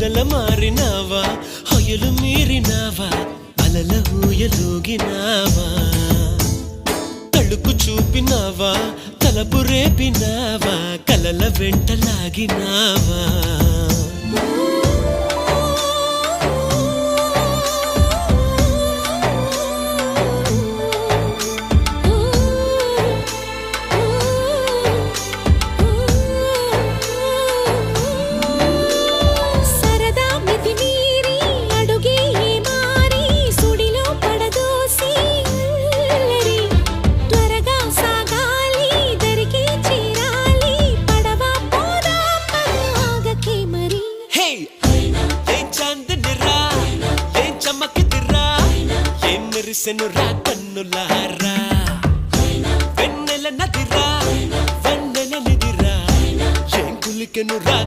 నెల మారినావా హొయలు మీరినావా అలల ఊయలూగినావా తళుకు చూపినావా తలపు రేపినావా కలల వెంటలాగినావా మెరిసెనురా కన్నులారా వెన్నెల నదిరా వెన్నెల నిదిరా ఏం కులికెనురా